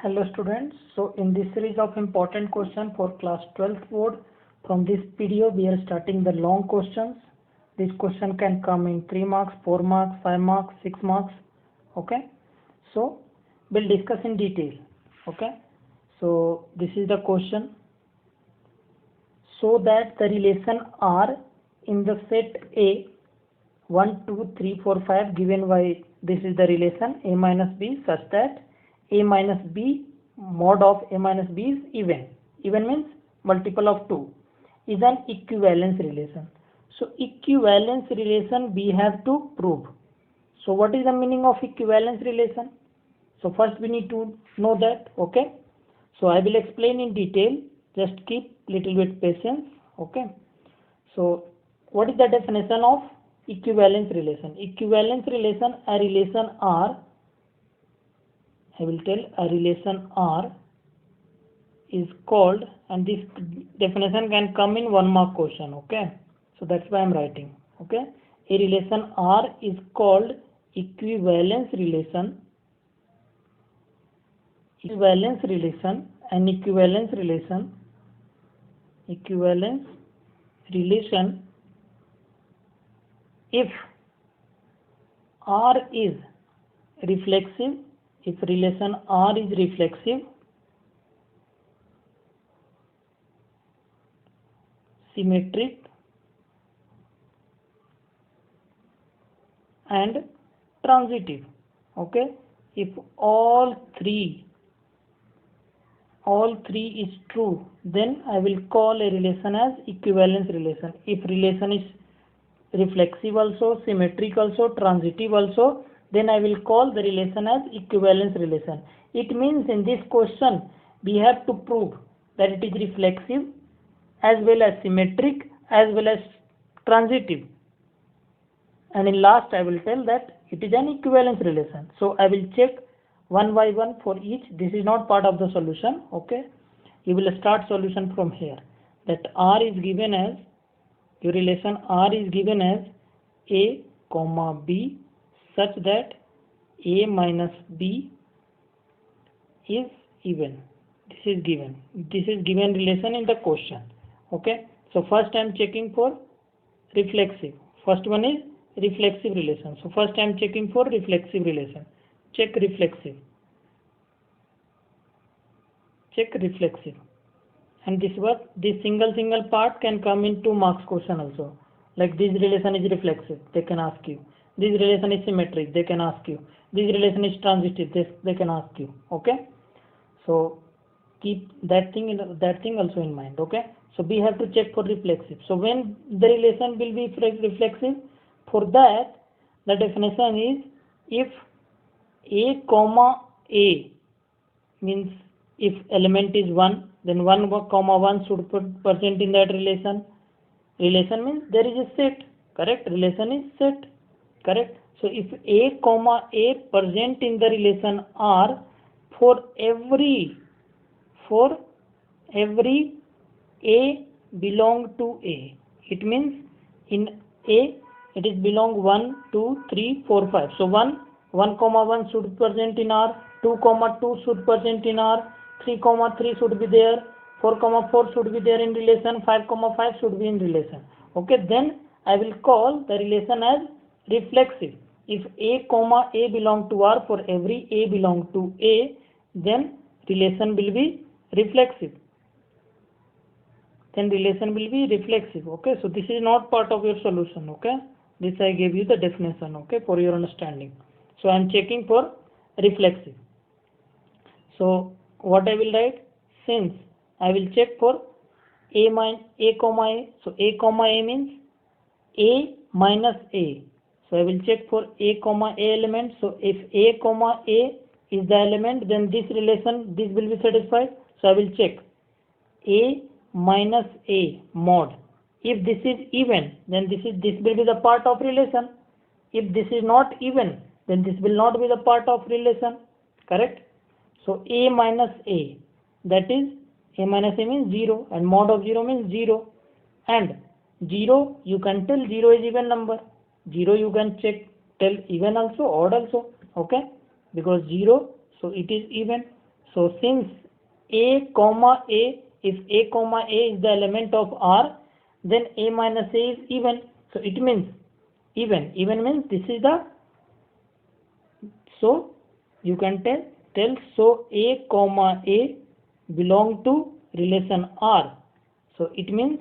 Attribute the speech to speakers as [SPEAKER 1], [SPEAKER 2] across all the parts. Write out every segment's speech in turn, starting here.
[SPEAKER 1] Hello students. So in this series of important question for class 12th board, from this video we are starting the long questions. This question can come in 3 marks, 4 marks, 5 marks, 6 marks. Okay. So we'll discuss in detail. Okay. So this is the question. So that the relation R in the set A 1, 2, 3, 4, 5 given by this is the relation A minus B such that A minus B mod of A minus B is even. Even means multiple of 2 is an equivalence relation. So equivalence relation we have to prove. So what is the meaning of equivalence relation? So first we need to know that. Okay. So I will explain in detail. Just keep little bit patience. Okay. So what is the definition of equivalence relation? Equivalence relation, a relation R, I will tell a relation R is called, and this definition can come in 1 mark question. Okay. So that's why I am writing. Okay. A relation R is called equivalence relation. Equivalence relation, an equivalence relation if R is reflexive, if relation R is reflexive, symmetric and transitive. Okay. If all three is true, then I will call a relation as equivalence relation. If relation is reflexive also, symmetric also, transitive also, then I will call the relation as equivalence relation. It means in this question we have to prove that it is reflexive as well as symmetric as well as transitive, and in last I will tell that it is an equivalence relation. So I will check one by one for each. This is not part of the solution. Okay. You will start solution from here. That R is given as, your relation R is given as A comma B such that A minus B is even. This is given. This is given relation in the question. Okay. So first I am checking for reflexive. First one is reflexive relation. So first I am checking for reflexive relation. Check reflexive. Check reflexive. And this single part can come in 2 marks question also. Like this relation is reflexive, they can ask you. This relation is symmetric, they can ask you. This relation is transitive, they can ask you. Okay. So keep that thing also in mind. Okay. So we have to check for reflexive. So when the relation will be reflexive, for that the definition is if A comma A means if element is 1, then 1 comma 1 should put present in that relation. Relation means there is a set. Correct. Relation is set. Correct. So if A comma A present in the relation R for every A belong to A, it means in A it is belong 1, 2, 3, 4, 5. So 1 comma 1 should present in R, 2 comma 2 should present in R, 3 comma 3 should be there, 4 comma 4 should be there in relation, 5 comma 5 should be in relation. Okay, then I will call the relation as reflexive. If A comma A belong to R for every A belong to A, then relation will be reflexive. Okay, so this is not part of your solution. Okay, this I gave you the definition. Okay, for your understanding. So I am checking for reflexive. So what I will write, since I will check for A comma A. So A comma A means A minus A. So I will check for A comma A element. So if A comma A is the element, then this relation, this will be satisfied. So I will check A minus A mod. If this is even, then this will be the part of relation. If this is not even, then this will not be the part of relation. Correct. So A minus A, that is A minus A means 0 and mod of 0 means 0, and 0 you can tell 0 is even number. 0 you can tell even also, odd also. Okay, because 0, so it is even. So since A comma A, if A comma A is the element of R, then A minus A is even. So it means even. Even means this is the, so you can tell so A comma A belong to relation R. So it means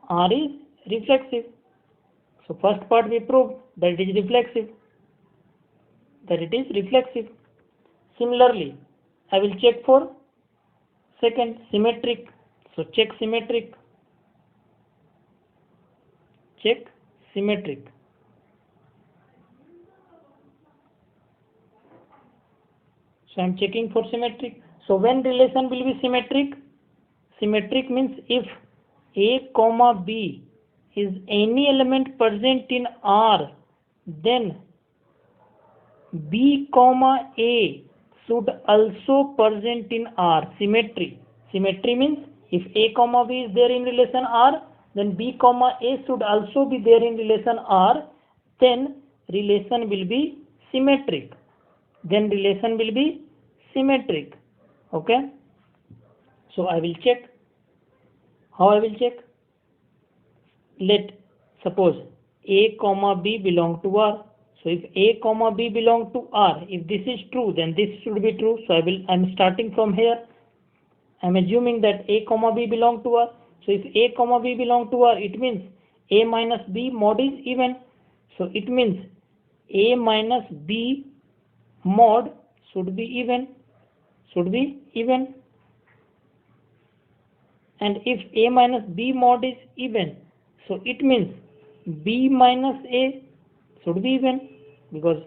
[SPEAKER 1] R is reflexive. So first part we proved that it is reflexive. Similarly, I will check for second, symmetric. So check symmetric. So I am checking for symmetric. So when relation will be symmetric? Symmetric means if A comma B is any element present in R, then B comma A should also present in R. Symmetry means if A comma B is there in relation R, then B comma A should also be there in relation R, then relation will be symmetric. Okay. So I will check. How I will check? Let suppose A comma B belong to R. So if A comma B belong to R, if this is true, then this should be true. So I am starting from here. I am assuming that A comma B belong to R. So if A comma B belong to R, it means A minus B mod is even. So it means A minus B mod should be even. And if A minus B mod is even, so it means B minus A should be even, because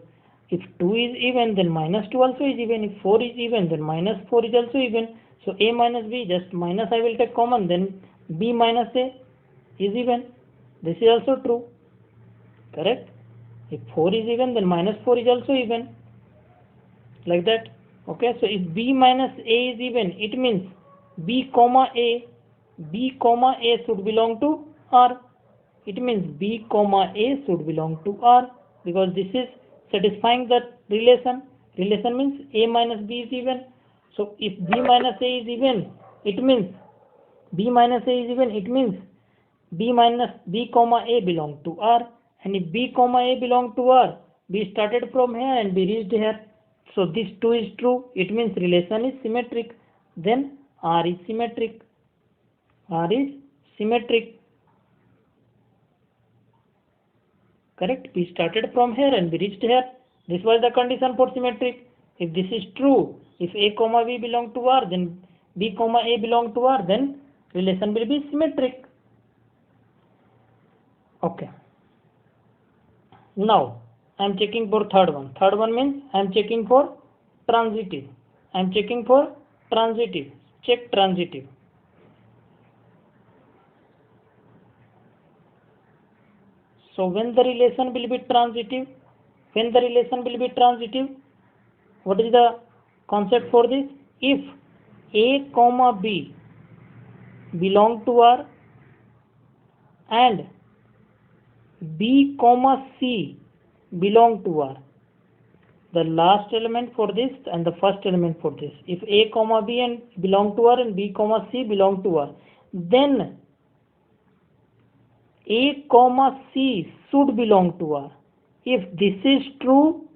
[SPEAKER 1] if 2 is even, then minus 2 also is even. If 4 is even, then minus 4 is also even. So A minus B, just minus I will take common, then B minus A is even. This is also true. Correct? If 4 is even, then minus 4 is also even. Like that. Okay, so if B minus A is even, it means B comma A should belong to R. It means B comma A should belong to R, because this is satisfying the relation. Relation means A minus B is even. So if B minus A is even, it means B minus B comma A belong to R. And if B comma A belong to R, we started from here and we reached here. So this 2 is true. It means relation is symmetric. Then R is symmetric. Correct? We started from here and we reached here. This was the condition for symmetric. If this is true, if A comma B belong to R, then B comma A belong to R, then relation will be symmetric. Okay. Now I am checking for third one. Third one means I am checking for transitive. Check transitive. So when the relation will be transitive? What is the concept for this? If A comma B belong to R and B comma C belong to R, the last element for this and the first element for this, if A comma B and belong to R and B comma C belong to R, then A comma C should belong to R. If this is true,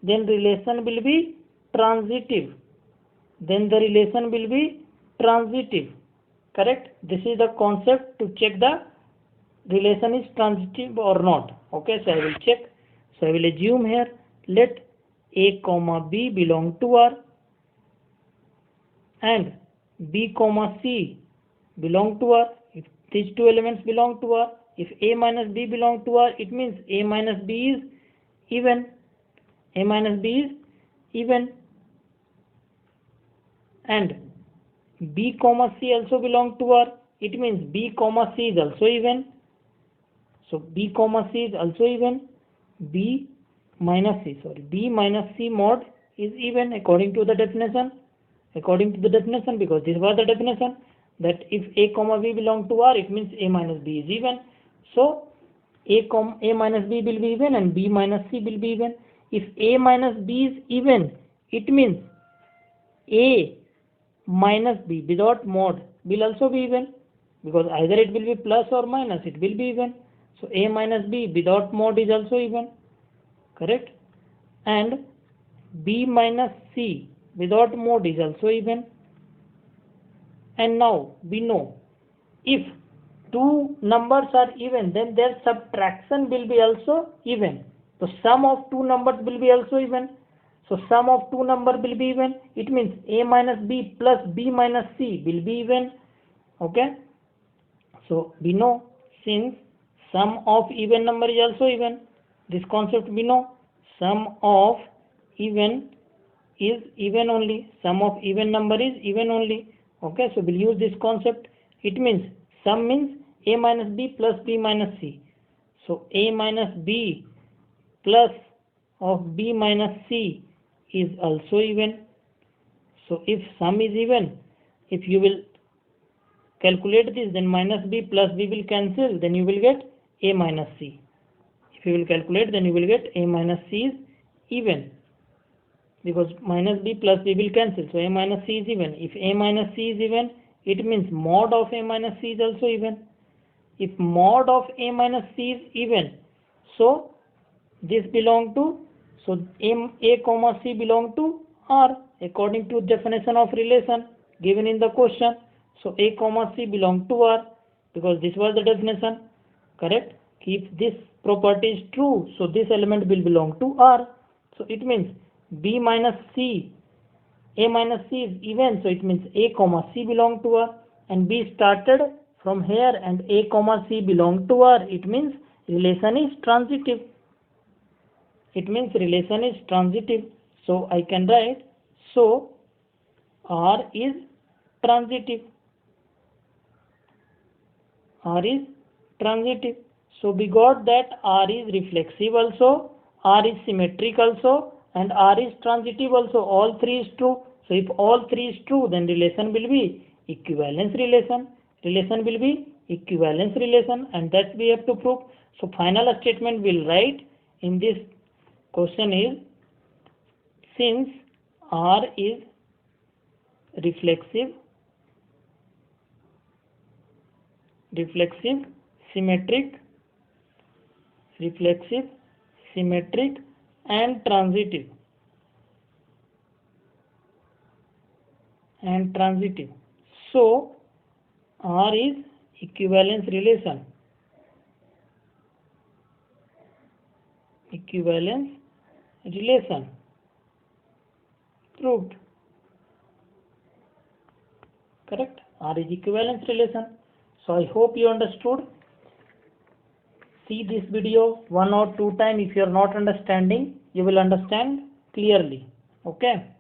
[SPEAKER 1] then relation will be transitive. Correct? This is the concept to check the relation is transitive or not. Okay, so I will check. So I will assume here, let A comma B belong to R and B comma C belong to R. If these two elements belong to R, if A minus B belong to R, it means A minus B is even. And B comma C also belong to R, it means B comma C is also even. So B comma C is also even. B minus C mod is even according to the definition. Because this was the definition, that if A comma B belong to R, it means A minus B is even. So A minus B will be even and B minus C will be even. If A minus B is even, it means A minus B without mod will also be even, because either it will be plus or minus, it will be even. So A minus B without mod is also even, correct? And B minus C without mod is also even. And now we know if two numbers are even, then their subtraction will be also even. So sum of two numbers will be also even. So sum of two numbers will be even. It means A minus B plus B minus C will be even. Okay. So we know, since sum of even number is also even, this concept we know, sum of even is even only, sum of even number is even only. Okay, so we'll use this concept. It means sum means A minus B plus B minus C. So A minus B plus of B minus C is also even. So if sum is even, if you will calculate this, then minus B plus B will cancel, then you will get A minus C. If you will calculate, then you will get A minus C is even, because minus B plus B will cancel, so A minus C is even. If A minus C is even, it means mod of A minus C is also even. If mod of A minus C is even, so this belong to, so A comma C belong to R according to definition of relation given in the question. So A comma C belong to R, because this was the definition, correct? If this property is true, so this element will belong to R. So it means B minus C, A minus C is even, so it means A comma C belong to R, and B started from here and A comma C belong to R. It means relation is transitive. It means relation is transitive. So I can write, so R is transitive. R is transitive. So we got that R is reflexive also, R is symmetric also, and R is transitive also. All three is true. So if all three is true, then relation will be equivalence relation. Relation will be equivalence relation, and that we have to prove. So final statement we'll write in this question is, since R is reflexive, symmetric, and transitive, so R is equivalence relation. Proved. Correct? R is equivalence relation. So I hope you understood. See this video 1 or 2 times. If you are not understanding, you will understand clearly. Okay.